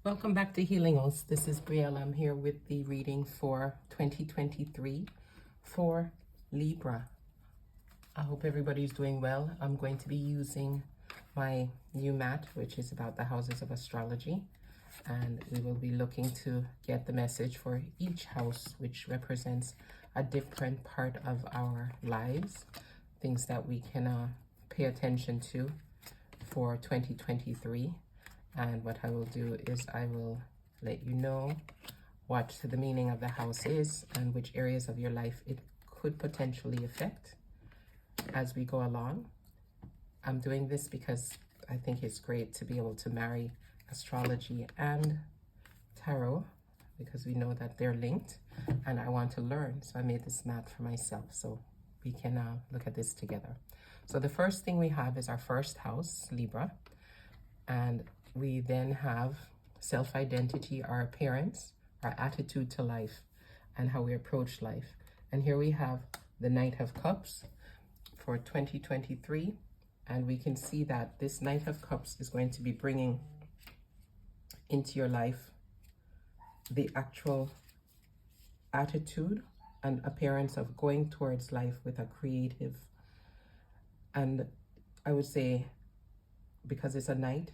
Welcome back to HealingOaths. This is Briel. I'm here with the reading for 2023 for Libra. I hope everybody's doing well. I'm going to be using my new mat, which is about the houses of astrology. And we will be looking to get the message for each house, which represents a different part of our lives, things that we can pay attention to for 2023. And what I will do is I will let you know what the meaning of the house is and which areas of your life it could potentially affect as we go along. I'm doing this because I think it's great to be able to marry astrology and tarot, because we know that they're linked, and I want to learn. So I made this mat for myself so we can look at this together. So the first thing we have is our first house, Libra, and we then have self-identity, our appearance, our attitude to life, and how we approach life. And here we have the Knight of Cups for 2023. And we can see that this Knight of Cups is going to be bringing into your life the actual attitude and appearance of going towards life with a creative, and I would say, because it's a Knight,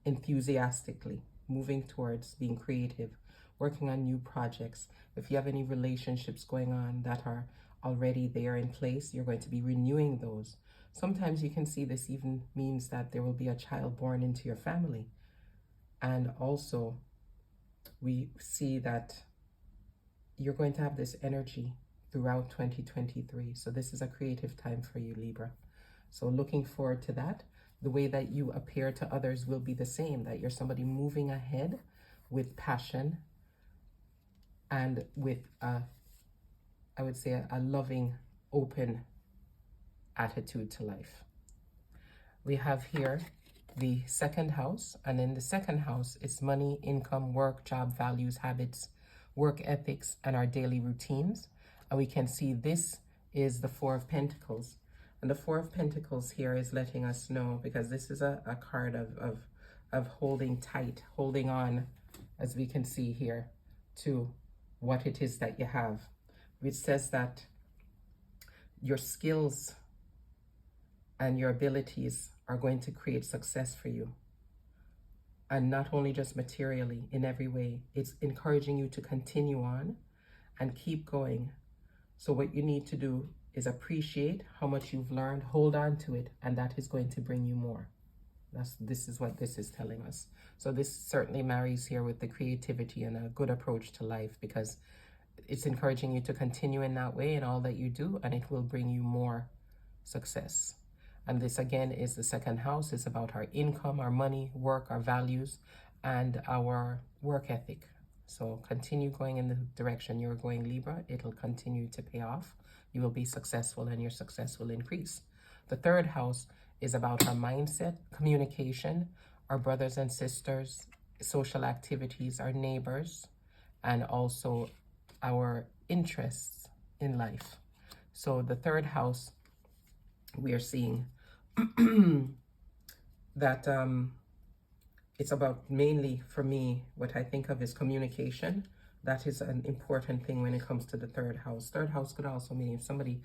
enthusiastically moving towards being creative, working on new projects. If you have any relationships going on that are already there in place, you're going to be renewing those. Sometimes you can see this even means that there will be a child born into your family. And also we see that you're going to have this energy throughout 2023. So this is a creative time for you, Libra. So looking forward to that. The way that you appear to others will be the same, that you're somebody moving ahead with passion and with, I would say, a loving, open attitude to life. We have here the second house, and in the second house, it's money, income, work, job, values, habits, work ethics, and our daily routines. And we can see this is the Four of Pentacles. And the Four of Pentacles here is letting us know, because this is a card of holding tight, holding on, as we can see here, to what it is that you have. Which says that your skills and your abilities are going to create success for you. And not only just materially, in every way. It's encouraging you to continue on and keep going. So what you need to do is appreciate how much you've learned, hold on to it, and that is going to bring you more. This is what this is telling us. So this certainly marries here with the creativity and a good approach to life, because it's encouraging you to continue in that way in all that you do, and it will bring you more success. And this again is the second house. It's about our income, our money, work, our values, and our work ethic. So continue going in the direction you're going, Libra. It'll continue to pay off. You will be successful, and your success will increase. The third house is about our mindset, communication, our brothers and sisters, social activities, our neighbors, and also our interests in life. So the third house, we are seeing that it's about, mainly for me, what I think of is communication. That is an important thing when it comes to the third house. Third house could also mean if somebody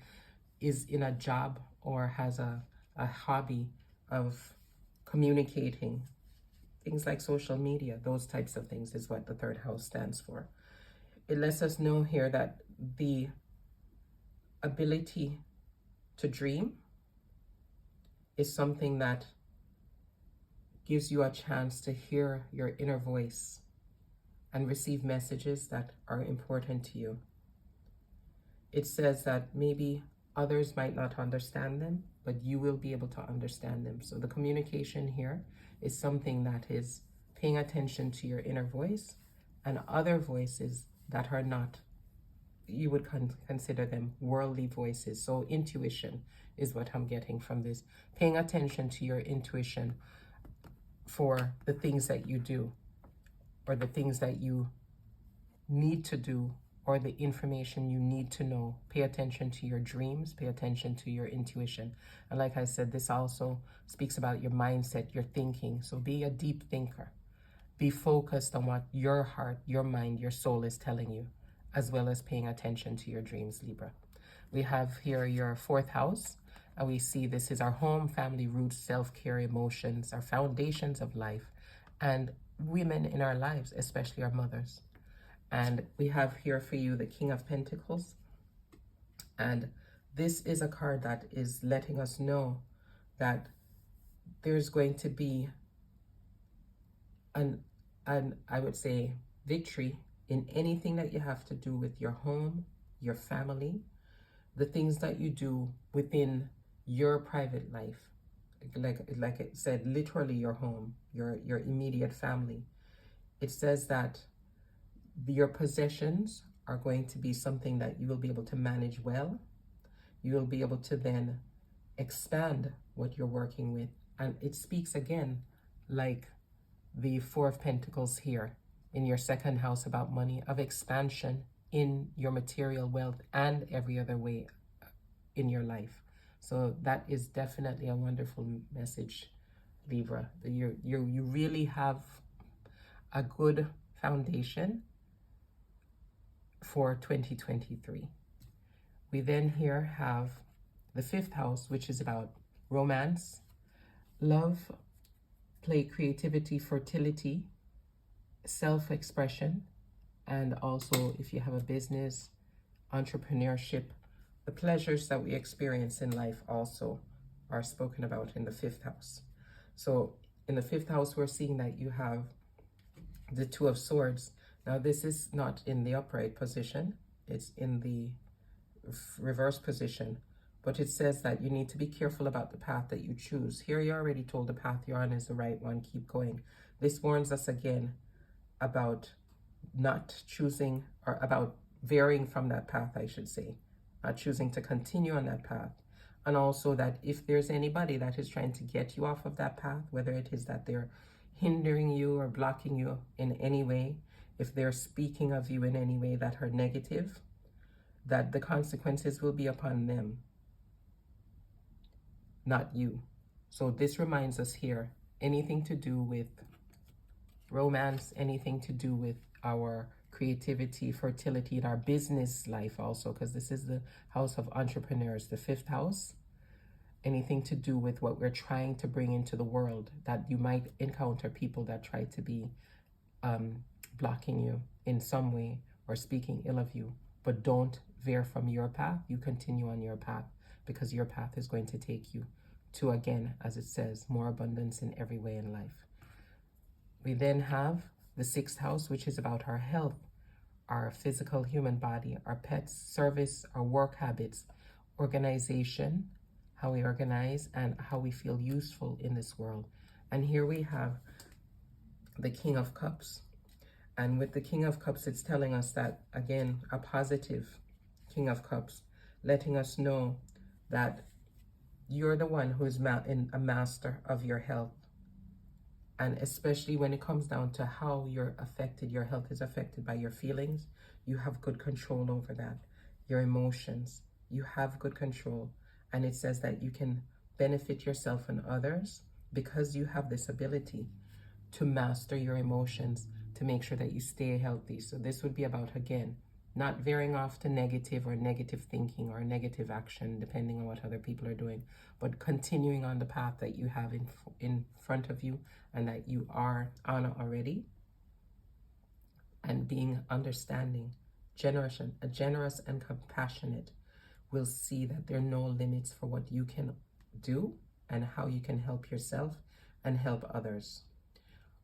is in a job or has a hobby of communicating, things like social media, those types of things is what the third house stands for. It lets us know here that the ability to dream is something that gives you a chance to hear your inner voice and receive messages that are important to you. It says that maybe others might not understand them, but you will be able to understand them. So the communication here is something that is paying attention to your inner voice, and other voices that are not, you would consider them worldly voices. So intuition is what I'm getting from this. Paying attention to your intuition for the things that you do, or the things that you need to do, or the information you need to know. Pay attention to your dreams, pay attention to your intuition. And like I said, this also speaks about your mindset, your thinking. So be a deep thinker. Be focused on what your heart, your mind, your soul is telling you, as well as paying attention to your dreams, Libra. We have here your 4th house, and we see this is our home, family, roots, self-care, emotions, our foundations of life, and women in our lives, especially our mothers. And we have here for you the King of Pentacles. And this is a card that is letting us know that there's going to be an I would say victory in anything that you have to do with your home, your family, the things that you do within your private life. Like it said, literally your home, your immediate family. It says that your possessions are going to be something that you will be able to manage well. You will be able to then expand what you're working with. And it speaks again like the 4 of Pentacles here in your 2nd house about money, of expansion in your material wealth and every other way in your life. So that is definitely a wonderful message, Libra. You really have a good foundation for 2023. We then here have the 5th house, which is about romance, love, play, creativity, fertility, self-expression, and also if you have a business, entrepreneurship, the pleasures that we experience in life also are spoken about in the 5th house. So in the 5th house, we're seeing that you have the 2 of Swords. Now this is not in the upright position, it's in the reverse position, but it says that you need to be careful about the path that you choose. Here you're already told the path you're on is the right one, keep going. This warns us again about not choosing, or about varying from that path, I should say, not choosing to continue on that path. And also that if there's anybody that is trying to get you off of that path, whether it is that they're hindering you or blocking you in any way, if they're speaking of you in any way that are negative, that the consequences will be upon them, not you. So this reminds us here, anything to do with romance, anything to do with our creativity, fertility, in our business life also, because this is the house of entrepreneurs, the 5th house. Anything to do with what we're trying to bring into the world, that you might encounter people that try to be blocking you in some way or speaking ill of you. But don't veer from your path. You continue on your path, because your path is going to take you to, again, as it says, more abundance in every way in life. We then have the 6th house, which is about our health, our physical human body, our pets, service, our work habits, organization, how we organize, and how we feel useful in this world. And here we have the King of Cups. And with the King of Cups, it's telling us that, again, a positive King of Cups, letting us know that you're the one who is a master of your health. And especially when it comes down to how you're affected, your health is affected by your feelings, you have good control over that. Your emotions, you have good control. And it says that you can benefit yourself and others because you have this ability to master your emotions, to make sure that you stay healthy. So this would be about, again, not veering off to negative or negative thinking or negative action, depending on what other people are doing, but continuing on the path that you have in front of you and that you are on already, and being understanding, generous and compassionate, will see that there are no limits for what you can do and how you can help yourself and help others.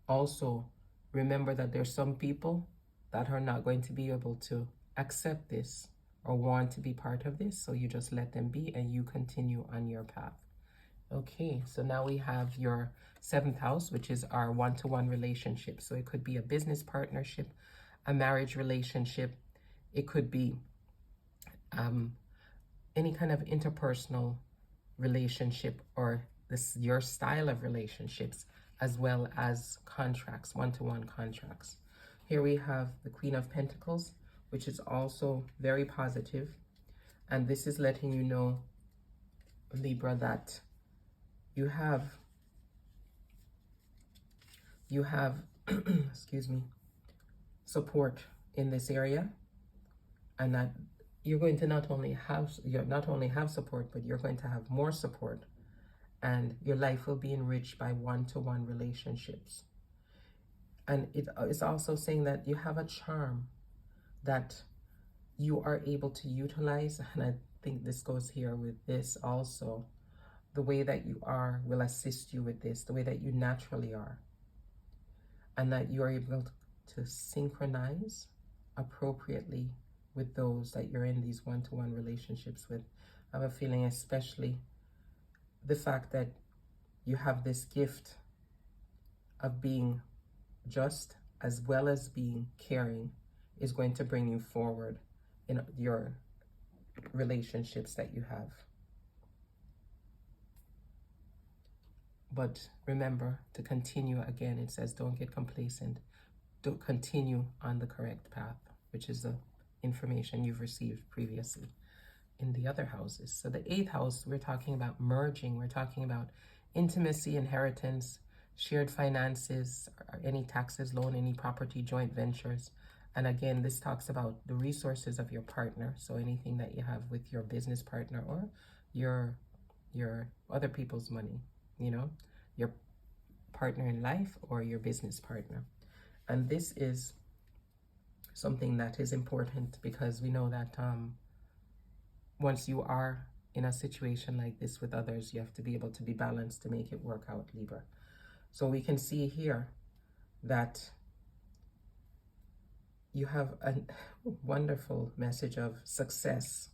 Also, remember that there's some people that are not going to be able to accept this or want to be part of this, so you just let them be and you continue on your path. Okay, so now we have your 7th house, which is our one-to-one relationship. So it could be a business partnership, a marriage relationship. It could be any kind of interpersonal relationship, or your style of relationships, as well as contracts, one-to-one contracts. Here we have the Queen of Pentacles, which is also very positive. And this is letting you know, Libra, that you have excuse me, support in this area, and that you're going to not only have support, but you're going to have more support, and your life will be enriched by one-to-one relationships. And it is also saying that you have a charm that you are able to utilize, and I think this goes here with this also. The way that you are will assist you with this, the way that you naturally are, and that you are able to synchronize appropriately with those that you're in these one-to-one relationships with. I have a feeling, especially the fact that you have this gift of being just as well as being caring is going to bring you forward in your relationships that you have. But remember to continue. Again, it says don't get complacent. Don't continue on the correct path, which is the information you've received previously in the other houses. So the 8th house, we're talking about merging. We're talking about intimacy, inheritance, shared finances, any taxes, loan, any property, joint ventures. And again, this talks about the resources of your partner. So anything that you have with your business partner or your other people's money, you know, your partner in life or your business partner. And this is something that is important because we know that once you are in a situation like this with others, you have to be able to be balanced to make it work out, Libra. So we can see here that you have a wonderful message of success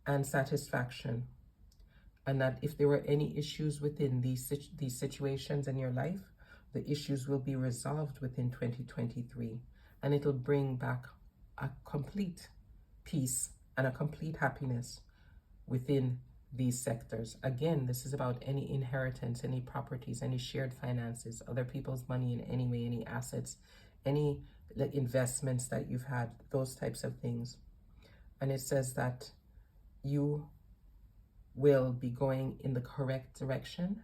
and satisfaction, and that if there were any issues within these situations in your life, the issues will be resolved within 2023, and it'll bring back a complete peace and a complete happiness within these sectors. Again, this is about any inheritance, any properties, any shared finances, other people's money in any way, any assets, any investments that you've had, those types of things. And it says that you will be going in the correct direction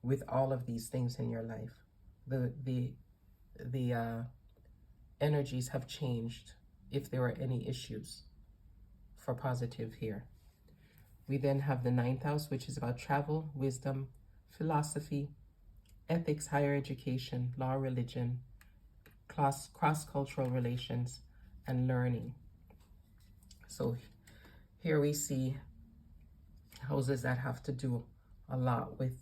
with all of these things in your life. The energies have changed if there were any issues for positive here. We then have the 9th house, which is about travel, wisdom, philosophy, ethics, higher education, law, religion, cross-cultural relations, and learning. So here we see houses that have to do a lot with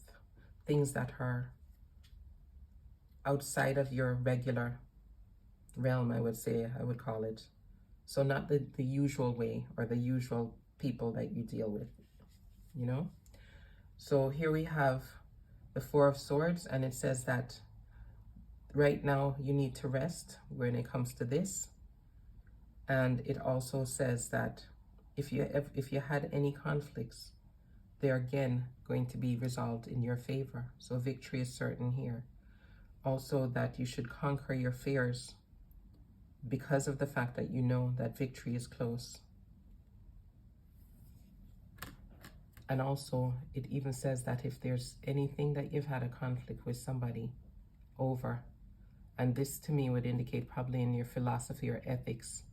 things that are outside of your regular realm, I would call it. So not the usual way or the usual people that you deal with, you know? So here we have the 4 of Swords, and it says that right now you need to rest when it comes to this. And it also says that if you had any conflicts, they're again going to be resolved in your favor. So victory is certain here. Also that you should conquer your fears because of the fact that you know that victory is close. And also it even says that if there's anything that you've had a conflict with somebody over, and this to me would indicate probably in your philosophy or ethics,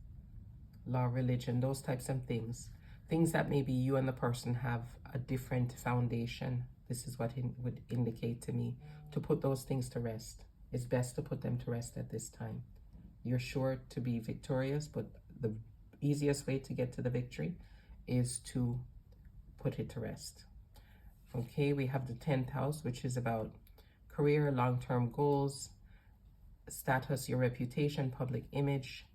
law, religion, those types of things that maybe you and the person have a different foundation. This is what it would indicate to me, to put those things to rest. It's best to put them to rest at this time. You're sure to be victorious, but the easiest way to get to the victory is to put it to rest. Okay, we have the 10th house, which is about career, long-term goals, status, your reputation, public image,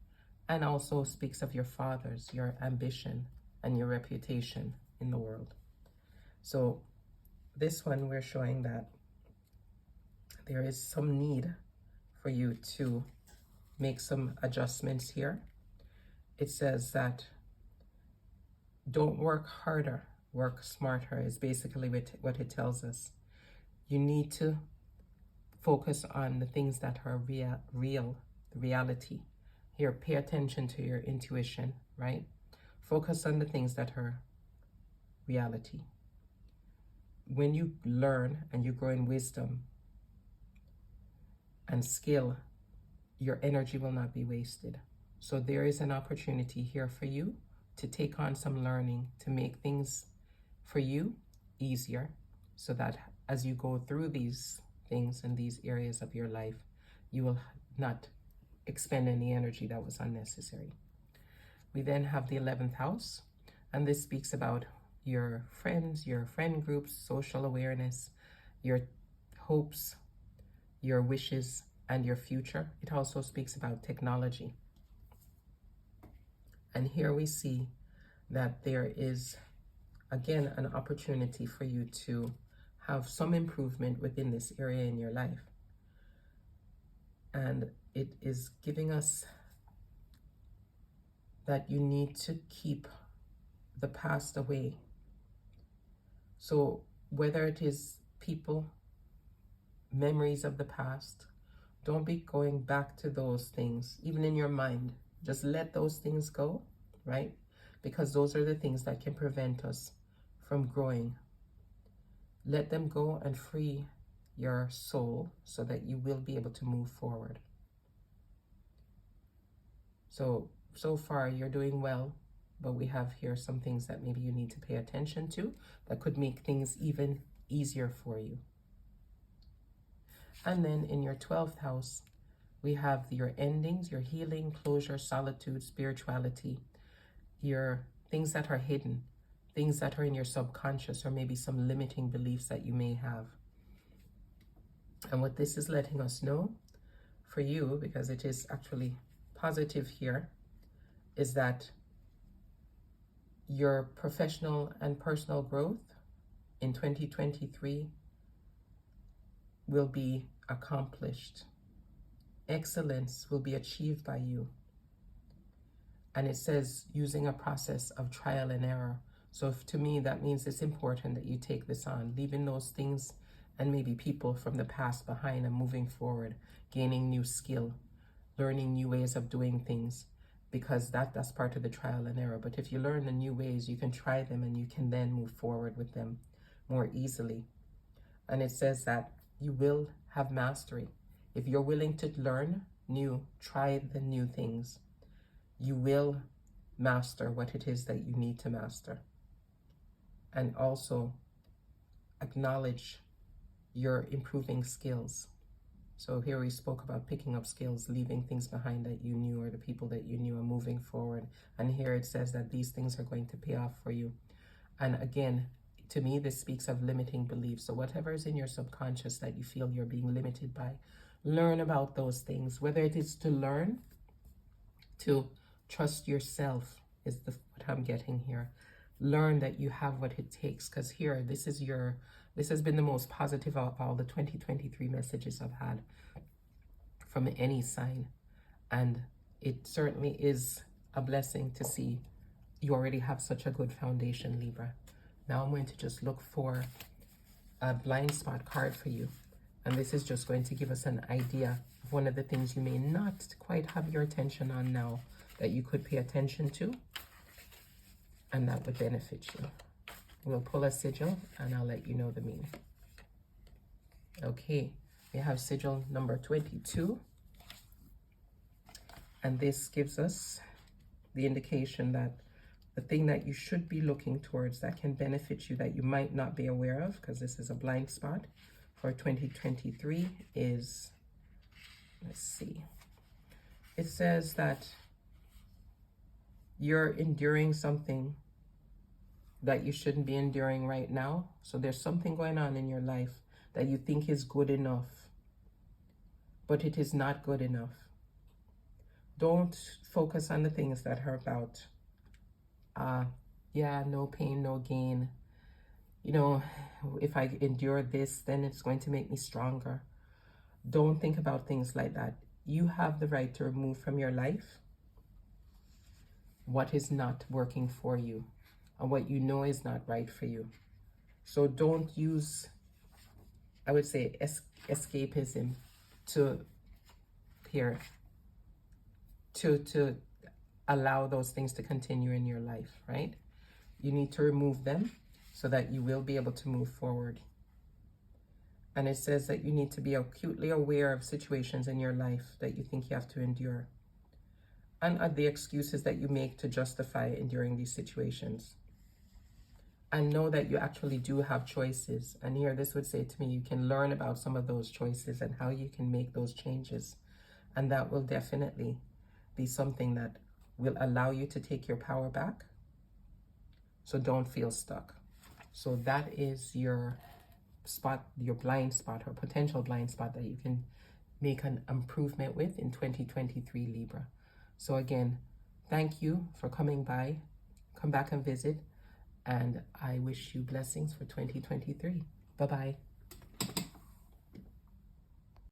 and also speaks of your fathers, your ambition, and your reputation in the world. So this one, we're showing that there is some need for you to make some adjustments here. It says that don't work harder, work smarter is basically what it tells us. You need to focus on the things that are real, the reality. Here, pay attention to your intuition, right? Focus on the things that are reality. When you learn and you grow in wisdom, and skill, your energy will not be wasted. So there is an opportunity here for you to take on some learning to make things for you easier, so that as you go through these things in these areas of your life, you will not expend any energy that was unnecessary. We then have the 11th house, and this speaks about your friends, your friend groups, social awareness, your hopes, your wishes, and your future. It also speaks about technology. And here we see that there is, again, an opportunity for you to have some improvement within this area in your life. And it is giving us that you need to keep the past away. So whether it is people, memories of the past, don't be going back to those things, even in your mind. Just let those things go, right? Because those are the things that can prevent us from growing. Let them go and free your soul so that you will be able to move forward. So far you're doing well, but we have here some things that maybe you need to pay attention to that could make things even easier for you. And then in your 12th house, we have your endings, your healing, closure, solitude, spirituality, your things that are hidden, things that are in your subconscious, or maybe some limiting beliefs that you may have. And what this is letting us know for you, because it is actually positive here, is that your professional and personal growth in 2023 will be accomplished. Excellence will be achieved by you. And it says using a process of trial and error. So to me, that means it's important that you take this on, leaving those things and maybe people from the past behind and moving forward, gaining new skill, learning new ways of doing things, because that's part of the trial and error. But if you learn the new ways, you can try them and you can then move forward with them more easily. And it says that you will have mastery. If you're willing to learn new, try the new things, you will master what it is that you need to master. And also acknowledge your improving skills. So here we spoke about picking up skills, leaving things behind that you knew, or the people that you knew, and moving forward. And here it says that these things are going to pay off for you. And again, to me, this speaks of limiting beliefs. So whatever is in your subconscious that you feel you're being limited by, learn about those things. Whether it is to learn to trust yourself, is what I'm getting here. Learn that you have what it takes, because here, this has been the most positive of all the 2023 messages I've had from any sign. And it certainly is a blessing to see you already have such a good foundation, Libra. Now I'm going to just look for a blind spot card for you. And this is just going to give us an idea of one of the things you may not quite have your attention on now that you could pay attention to, and that would benefit you. We'll pull a sigil and I'll let you know the meaning. Okay, we have sigil number 22. And this gives us the indication that the thing that you should be looking towards that can benefit you, that you might not be aware of, because this is a blind spot for 2023, is, let's see, it says that you're enduring something that you shouldn't be enduring right now. So there's something going on in your life that you think is good enough, but it is not good enough. Don't focus on the things that are about, no pain, no gain. You know, if I endure this, then it's going to make me stronger. Don't think about things like that. You have the right to remove from your life what is not working for you, and what you know is not right for you. So don't use, I would say, escapism to allow those things to continue in your life, right? You need to remove them so that you will be able to move forward. And it says that you need to be acutely aware of situations in your life that you think you have to endure, and the excuses that you make to justify enduring these situations. And know that you actually do have choices. And here this would say to me, you can learn about some of those choices and how you can make those changes. And that will definitely be something that will allow you to take your power back. So don't feel stuck. So that is your spot, your blind spot or potential blind spot that you can make an improvement with in 2023 Libra. So again, thank you for coming by. Come back and visit. And I wish you blessings for 2023. Bye-bye.